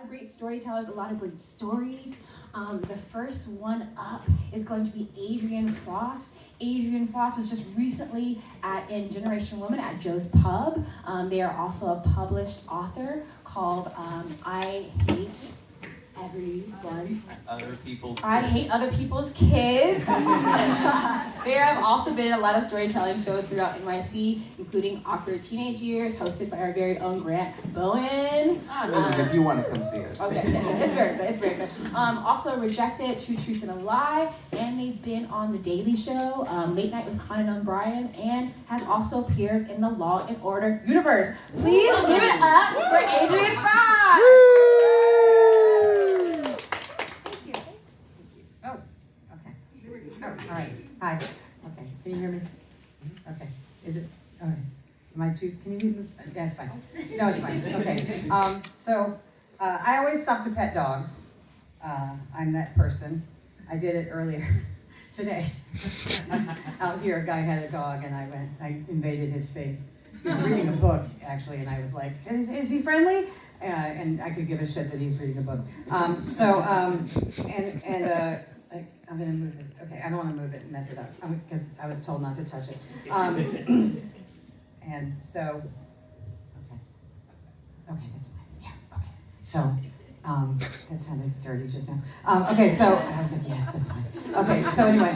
of great storytellers, a lot of great stories. The first one up is going to be Adrienne Frost. Adrienne Frost was just recently in Generation Woman at Joe's Pub. They are also a published author called I Hate Everyone's Other People's I Kids. Hate Other People's Kids. There have also been a lot of storytelling shows throughout NYC, including Awkward Teenage Years, hosted by our very own Grant Bowen. If you want to come see it. Okay, it's very good, it's very good. Also Rejected, Two Truths and a Lie, and they've been on The Daily Show, Late Night with Conan O'Brien, and have also appeared in the Law and Order universe. Please give it up for Adrienne Frost! All right. Hi. Okay. Can you hear me? Okay. Is it? All right. Am I too? Can you move? Yeah, it's fine. No, it's fine. Okay. So I always stop to pet dogs. I'm that person. I did it earlier today. Out here, a guy had a dog, and I invaded his space. He was reading a book, actually, and I was like, "Is he friendly?" And I could give a shit that he's reading a book. I'm gonna move this. Okay, I don't want to move it and mess it up because I was told not to touch it. And so, okay, that's fine. Yeah, okay. So, that sounded dirty just now. Okay, so I was like, yes, that's fine. Okay, so anyway,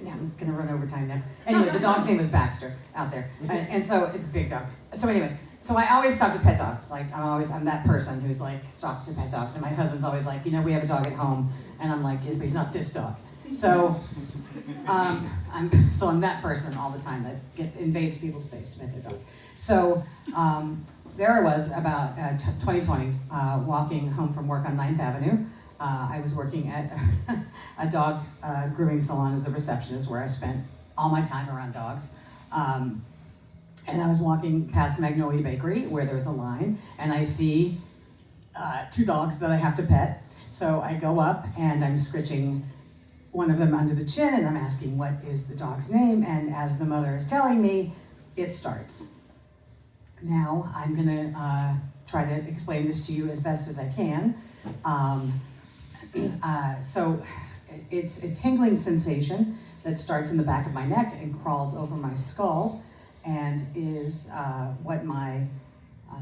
yeah, I'm gonna run over time now. Anyway, the dog's name was Baxter out there, and so it's a big dog. So anyway. So I always stop to pet dogs. Like I'm that person who's like stops to pet dogs. And my husband's always like, we have a dog at home, and I'm like, yes, but he's not this dog. So I'm that person all the time that invades people's space to pet their dog. So there I was about 2020, walking home from work on 9th Avenue. I was working at a dog grooming salon as a receptionist, where I spent all my time around dogs. And I was walking past Magnolia Bakery, where there's a line, and I see 2 dogs that I have to pet. So I go up, and I'm scritching one of them under the chin, and I'm asking, what is the dog's name? And as the mother is telling me, it starts. Now, I'm gonna try to explain this to you as best as I can. So it's a tingling sensation that starts in the back of my neck and crawls over my skull, and is what my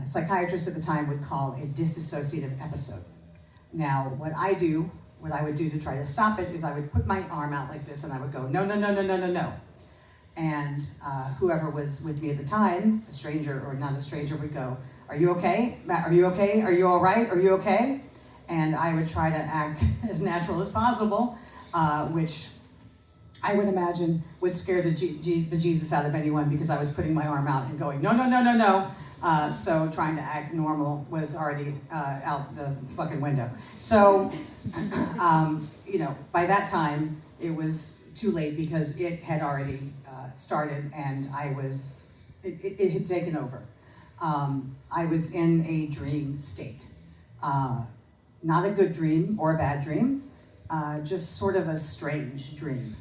psychiatrist at the time would call a dissociative episode. Now, what I would do to try to stop it is I would put my arm out like this, and I would go, no, no, no, no, no, no, no. And whoever was with me at the time, a stranger or not a stranger, would go, are you okay? Matt, are you okay? Are you all right? Are you okay? And I would try to act as natural as possible, which I would imagine would scare the bejesus out of anyone, because I was putting my arm out and going, no, no, no, no, no. So trying to act normal was already out the fucking window. So, by that time, it was too late, because it had already started, and it had taken over. I was in a dream state. Not a good dream or a bad dream, just sort of a strange dream.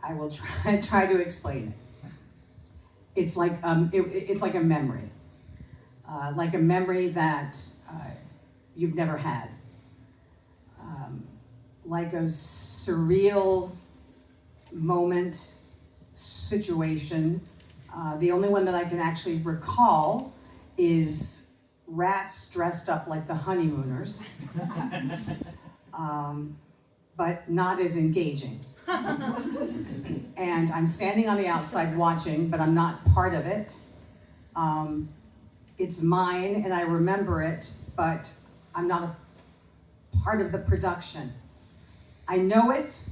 I will try to explain it. It's like it's like a memory that you've never had, like a surreal moment, situation. The only one that I can actually recall is rats dressed up like the honeymooners, but not as engaging. And I'm standing on the outside watching, but I'm not part of it. It's mine, and I remember it, but I'm not a part of the production. I know it,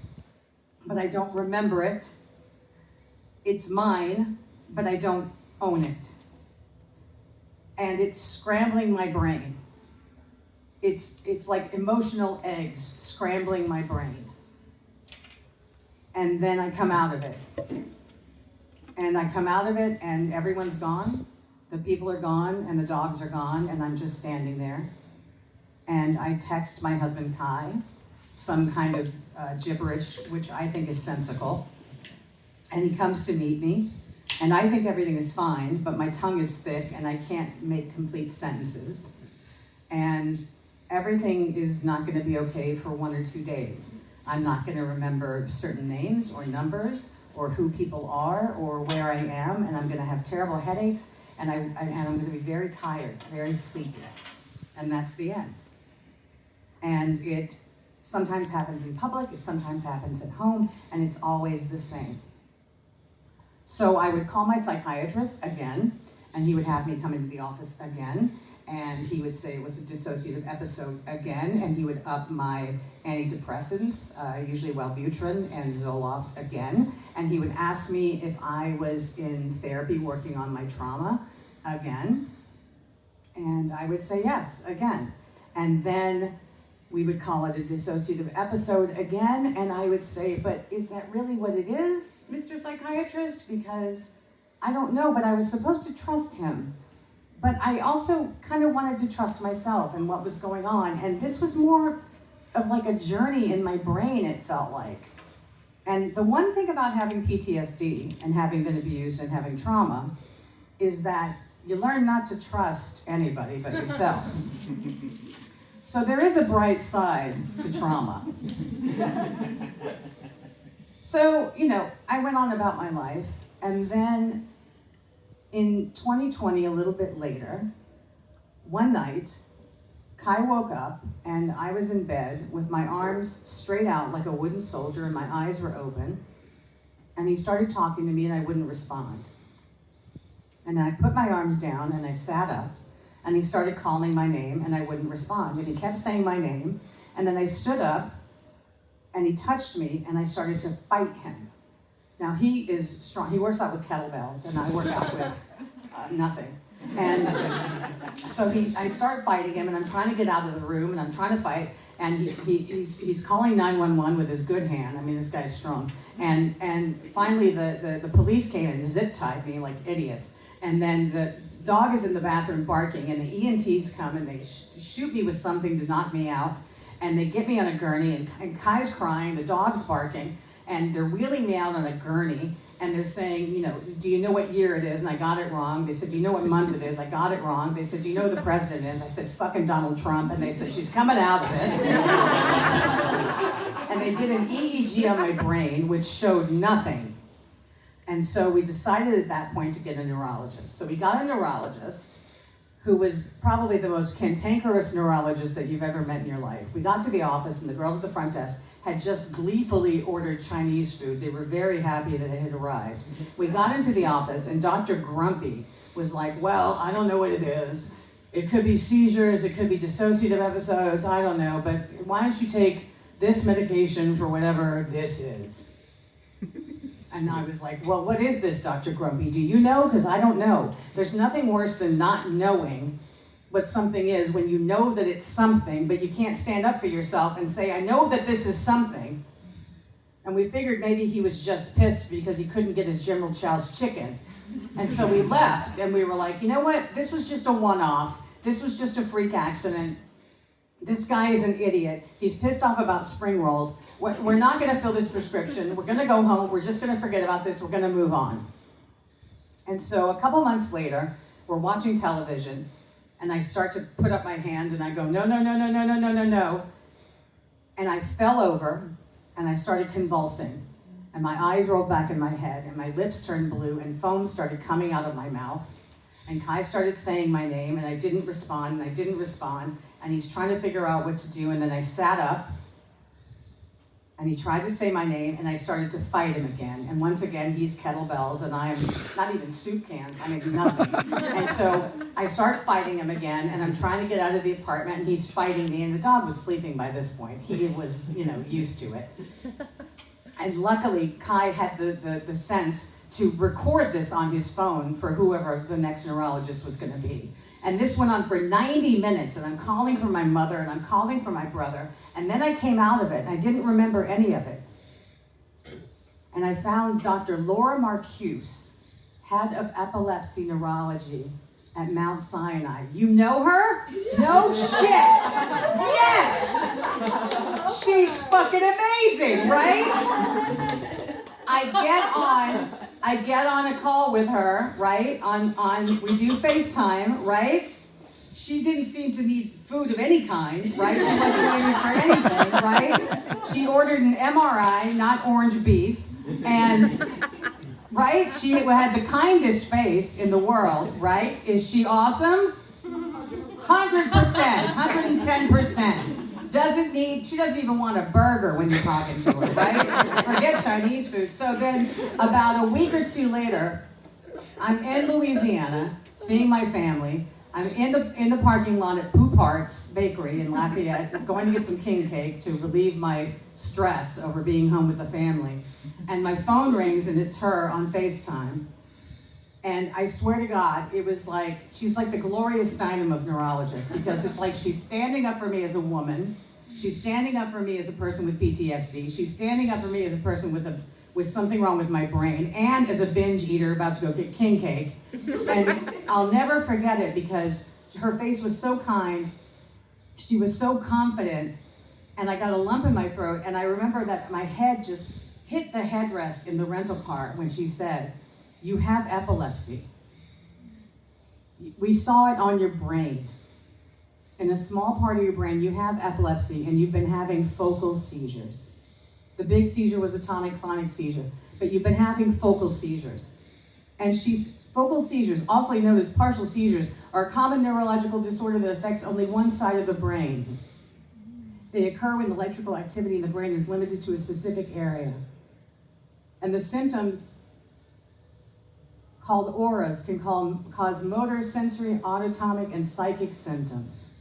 but I don't remember it. It's mine, but I don't own it. And it's scrambling my brain. It's like emotional eggs scrambling my brain. And then I come out of it. And I come out of it, and everyone's gone. The people are gone, and the dogs are gone, and I'm just standing there. And I text my husband, Kai, some kind of gibberish, which I think is sensical. And he comes to meet me, And I think everything is fine, but my tongue is thick and I can't make complete sentences. And everything is not going to be okay for 1 or 2 days. I'm not going to remember certain names or numbers or who people are or where I am, and I'm going to have terrible headaches, and I'm going to be very tired, very sleepy. And that's the end. And it sometimes happens in public, it sometimes happens at home, and it's always the same. So I would call my psychiatrist again, and he would have me come into the office again, and he would say it was a dissociative episode again, and he would up my antidepressants, usually Wellbutrin and Zoloft again, and he would ask me if I was in therapy working on my trauma again, and I would say yes again. And then we would call it a dissociative episode again, and I would say, but is that really what it is, Mr. Psychiatrist? Because I don't know, but I was supposed to trust him. But I also kind of wanted to trust myself and what was going on, and this was more of like a journey in my brain, it felt like. And the one thing about having PTSD and having been abused and having trauma is that you learn not to trust anybody but yourself. So there is a bright side to trauma. So, I went on about my life, and then in 2020, a little bit later, one night, Kai woke up, and I was in bed with my arms straight out like a wooden soldier, and my eyes were open, and he started talking to me, and I wouldn't respond. And then I put my arms down, and I sat up, and he started calling my name, and I wouldn't respond. And he kept saying my name, and then I stood up, and he touched me, and I started to fight him. Now, he is strong. He works out with kettlebells, and I work out with nothing. And so I start fighting him, and I'm trying to get out of the room, and I'm trying to fight, and he's calling 911 with his good hand. I mean, this guy's strong. And finally, the police came and zip-tied me like idiots. And then the dog is in the bathroom barking, and the EMTs come, and they shoot me with something to knock me out, and they get me on a gurney, and Kai's crying, the dog's barking, and they're wheeling me out on a gurney, and they're saying, do you know what year it is? And I got it wrong. They said, do you know what month it is? I got it wrong. They said, do you know who the president is? I said, fucking Donald Trump. And they said, she's coming out of it. And they did an EEG on my brain, which showed nothing. And so we decided at that point to get a neurologist. So we got a neurologist who was probably the most cantankerous neurologist that you've ever met in your life. We got to the office, and the girls at the front desk had just gleefully ordered Chinese food. They were very happy that it had arrived. We got into the office, and Dr. Grumpy was like, well, I don't know what it is. It could be seizures, it could be dissociative episodes, I don't know, but why don't you take this medication for whatever this is? And I was like, well, what is this, Dr. Grumpy? Do you know? Because I don't know. There's nothing worse than not knowing what something is when you know that it's something, but you can't stand up for yourself and say, I know that this is something. And we figured maybe he was just pissed because he couldn't get his General Chow's chicken. And so we left, and we were like, you know what? This was just a one-off. This was just a freak accident. This guy is an idiot. He's pissed off about spring rolls. We're not going to fill this prescription. We're going to go home. We're just going to forget about this. We're going to move on. And so a couple months later, we're watching television, and I start to put up my hand, and I go, no, no, no, no, no, no, no, no, no. And I fell over, and I started convulsing. And my eyes rolled back in my head, and my lips turned blue, and foam started coming out of my mouth. And Kai started saying my name, and I didn't respond, and I didn't respond. And he's trying to figure out what to do, and then I sat up, and he tried to say my name, and I started to fight him again. And once again, he's kettlebells, and I'm not even soup cans, I mean nothing. And so I start fighting him again, and I'm trying to get out of the apartment, and he's fighting me, and the dog was sleeping by this point. He was, used to it. And luckily, Kai had the sense to record this on his phone for whoever the next neurologist was going to be. And this went on for 90 minutes, and I'm calling for my mother, and I'm calling for my brother, and then I came out of it, and I didn't remember any of it. And I found Dr. Laura Marcuse, head of epilepsy neurology at Mount Sinai. You know her? No shit! Yes! She's fucking amazing, right? I get on I get on a call with her, right? We do FaceTime, right? She didn't seem to need food of any kind, right? She wasn't waiting for anything, right? She ordered an MRI, not orange beef, and, right? She had the kindest face in the world, right? Is she awesome? 100%, 110%. She doesn't even want a burger when you're talking to her, right? Forget Chinese food. So then about a week or two later, I'm in Louisiana, seeing my family. I'm in the parking lot at Poop Hearts Bakery in Lafayette, going to get some king cake to relieve my stress over being home with the family. And my phone rings and it's her on FaceTime. And I swear to God, it was like, she's like the Gloria Steinem of neurologists, because it's like she's standing up for me as a woman, she's standing up for me as a person with PTSD, she's standing up for me as a person with something wrong with my brain, and as a binge eater about to go get king cake. And I'll never forget it because her face was so kind, she was so confident, and I got a lump in my throat, and I remember that my head just hit the headrest in the rental car when she said, "You have epilepsy. We saw it on your brain. In a small part of your brain, you have epilepsy, and you've been having focal seizures. The big seizure was a tonic-clonic seizure, but you've been having focal seizures." And focal seizures, also known as partial seizures, are a common neurological disorder that affects only one side of the brain. They occur when electrical activity in the brain is limited to a specific area. And the symptoms, called auras, can cause motor, sensory, autonomic, and psychic symptoms.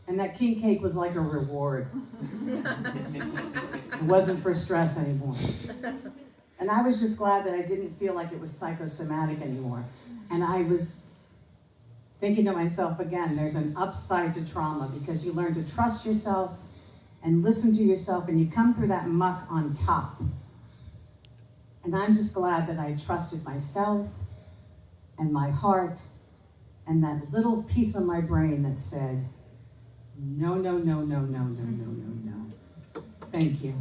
And that king cake was like a reward. It wasn't for stress anymore. And I was just glad that I didn't feel like it was psychosomatic anymore. And I was thinking to myself again, there's an upside to trauma, because you learn to trust yourself and listen to yourself, and you come through that muck on top. And I'm just glad that I trusted myself and my heart and that little piece of my brain that said, no, no, no, no, no, no, no, no, no. Thank you.